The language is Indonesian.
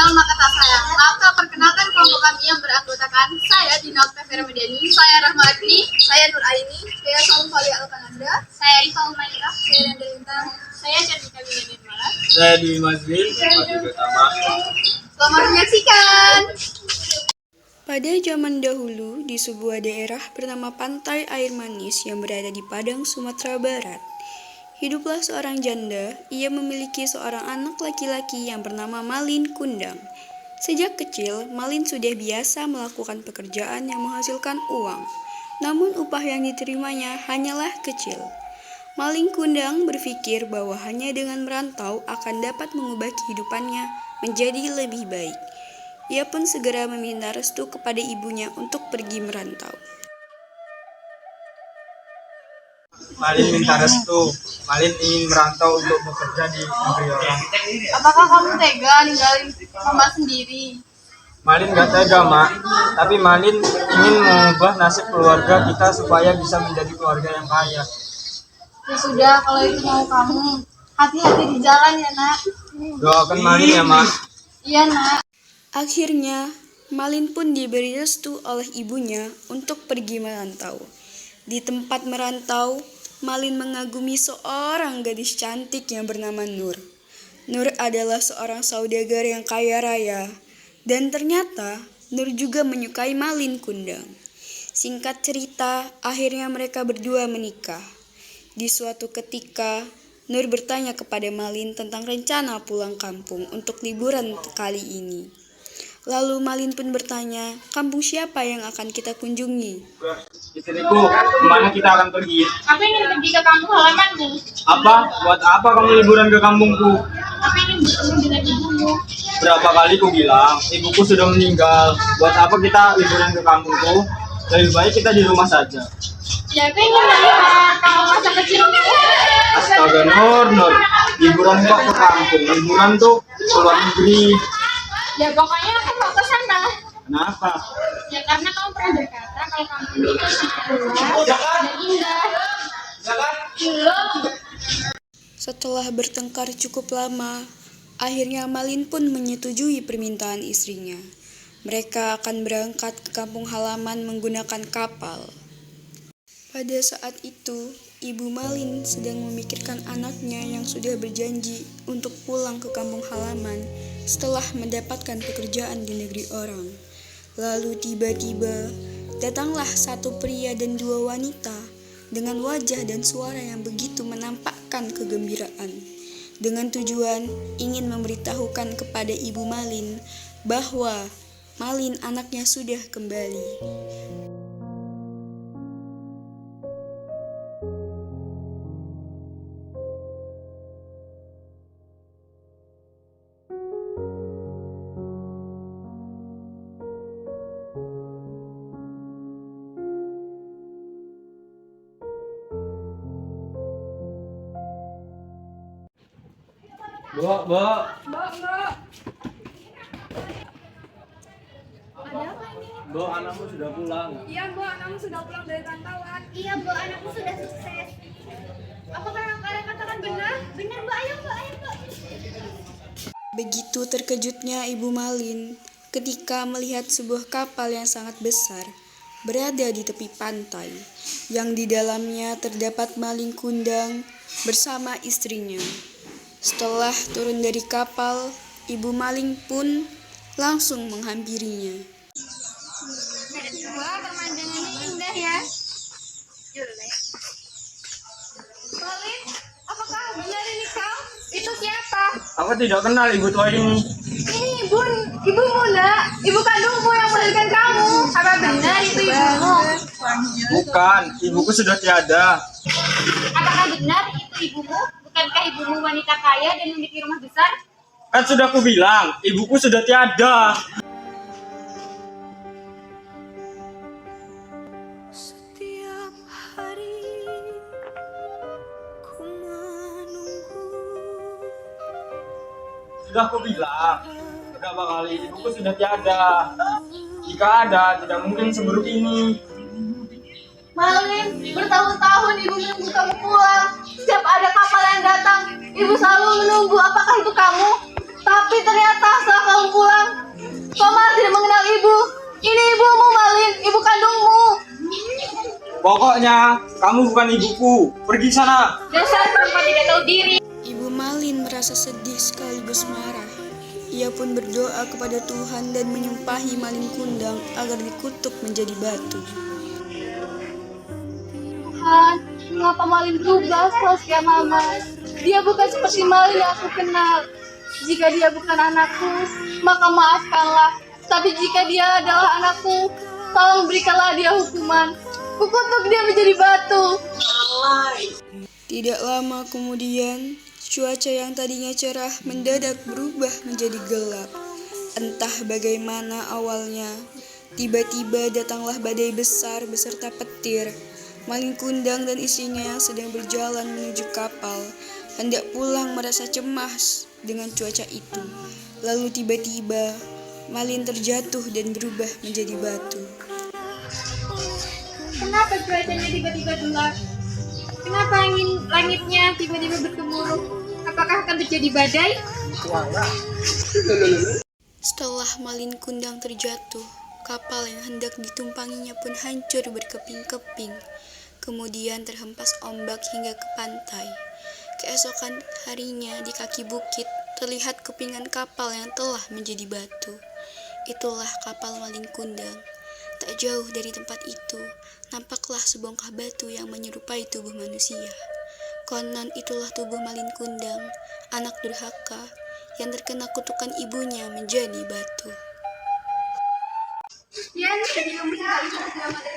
Nama kata saya. Maka perkenalkan kelompok kami yang beranggotakan saya Dina Oktavia Mediani, saya Rahma Agni, saya Nur Aini, saya Saul Fali Alkananda, saya Rifa Umairah, saya Randa Lintang, saya Cantika Widya Malat, Saya Dwi Mazlin, Maju Pertama. Selamat menyaksikan. Pada zaman dahulu, di sebuah daerah bernama Pantai Air Manis yang berada di Padang, Sumatera Barat, hiduplah seorang janda. Ia memiliki seorang anak laki-laki yang bernama Malin Kundang. Sejak kecil, Malin sudah biasa melakukan pekerjaan yang menghasilkan uang. Namun upah yang diterimanya hanyalah kecil. Malin Kundang berpikir bahwa hanya dengan merantau akan dapat mengubah kehidupannya menjadi lebih baik. Ia pun segera meminta restu kepada ibunya untuk pergi merantau. Malin minta restu. Malin ingin merantau untuk bekerja di negeri orang. Apakah kamu tega ninggalin mama sendiri? Malin gak tega, Mak. Tapi Malin ingin mengubah nasib keluarga kita supaya bisa menjadi keluarga yang kaya. Ya sudah, kalau itu mau kamu. Hati-hati di jalan ya, Nak. Doakan Malin ya, Mak. Iya, Nak. Akhirnya, Malin pun diberi restu oleh ibunya untuk pergi merantau. Di tempat merantau, Malin mengagumi seorang gadis cantik yang bernama Nur. Nur adalah seorang saudagar yang kaya raya, dan ternyata Nur juga menyukai Malin Kundang. Singkat cerita, akhirnya mereka berdua menikah. Di suatu ketika, Nur bertanya kepada Malin tentang rencana pulang kampung untuk liburan kali ini. Lalu Malin pun bertanya, kampung siapa yang akan kita kunjungi? Istriku, kemana kita akan pergi? Aku ingin pergi ke kampung halamanmu. Apa? Buat apa kamu liburan ke kampungku? Aku ingin bertemu dengan ibumu. Berapa kali ku bilang, ibuku sudah meninggal. Buat apa kita liburan ke kampungku? Lebih baik kita di rumah saja. Ya, aku ingin melihat kamu masa kecilmu. Astaga, Nur. Liburan kok ke kampung? Liburan tuh ke luar negeri. Ya, pokoknya aku mau ke sana. Kenapa? Ya, karena kamu pernah berkata kalau kampung itu sangat luas dan indah. Belum. Setelah bertengkar cukup lama, akhirnya Malin pun menyetujui permintaan istrinya. Mereka akan berangkat ke kampung halaman menggunakan kapal. Pada saat itu, Ibu Malin sedang memikirkan anaknya yang sudah berjanji untuk pulang ke kampung halaman setelah mendapatkan pekerjaan di negeri orang. Lalu tiba-tiba datanglah satu pria dan dua wanita dengan wajah dan suara yang begitu menampakkan kegembiraan, dengan tujuan ingin memberitahukan kepada Ibu Malin bahwa Malin anaknya sudah kembali. Mbak. Mbak. Ada apa ini? Mbak, anakmu sudah pulang. Iya, Mbak, anakmu sudah pulang dari rantauan. Iya, Mbak, anakku sudah sukses. Apakah yang kalian katakan benar? Benar, Mbak. Ayo, Mbak. Begitu terkejutnya Ibu Malin ketika melihat sebuah kapal yang sangat besar berada di tepi pantai, yang di dalamnya terdapat Malin Kundang bersama istrinya. Setelah turun dari kapal, Ibu Malin pun langsung menghampirinya. Wah, pemandangannya indah ya. Malin, apakah benar ini kau? Itu siapa? Aku tidak kenal ibu tua ini. Ini ibumu, Nak. Ibu kandungmu yang melahirkan kamu. Apa benar itu ibumu? Bukan, ibuku sudah tiada. Apakah benar itu ibumu? Bukankah ibumu wanita kaya dan memiliki rumah besar? Kan sudah aku bilang, ibuku sudah tiada. Setiap hari ku menunggu. Sudah aku bilang, berapa kali ibuku sudah tiada. Jika ada, tidak mungkin seburuk ini. Malin, bertahun-tahun ibu menunggu kamu pulang. Setiap ada kapal yang datang, ibu selalu menunggu. Apakah itu kamu? Tapi ternyata setelah kamu pulang, kau malah tidak mengenal ibu. Ini ibumu, Malin, ibu kandungmu. Pokoknya kamu bukan ibuku. Pergi sana. Dasar perempuan tidak tahu diri. Ibu Malin merasa sedih sekaligus marah. Ia pun berdoa kepada Tuhan dan menyumpahi Malin Kundang agar dikutuk menjadi batu. Tuhan, mengapa Malin berubah setelah sekian lama? Dia bukan seperti Malin yang aku kenal. Jika dia bukan anakku, maka maafkanlah. Tapi jika dia adalah anakku, tolong berikanlah dia hukuman. Kukutuk dia menjadi batu. Tidak lama kemudian, cuaca yang tadinya cerah mendadak berubah menjadi gelap. Entah bagaimana awalnya, tiba-tiba datanglah badai besar beserta petir. Malin Kundang dan istrinya yang sedang berjalan menuju kapal, hendak pulang merasa cemas dengan cuaca itu. Lalu tiba-tiba, Malin terjatuh dan berubah menjadi batu. Kenapa cuacanya tiba-tiba gelap? Kenapa angin langitnya tiba-tiba bergemuruh? Apakah akan terjadi badai? Setelah Malin Kundang terjatuh, kapal yang hendak ditumpanginya pun hancur berkeping-keping. Kemudian terhempas ombak hingga ke pantai. Keesokan harinya di kaki bukit terlihat kepingan kapal yang telah menjadi batu. Itulah kapal Malin Kundang. Tak jauh dari tempat itu, nampaklah sebongkah batu yang menyerupai tubuh manusia. Konon itulah tubuh Malin Kundang, anak durhaka yang terkena kutukan ibunya menjadi batu. Sekian video musik kali ini.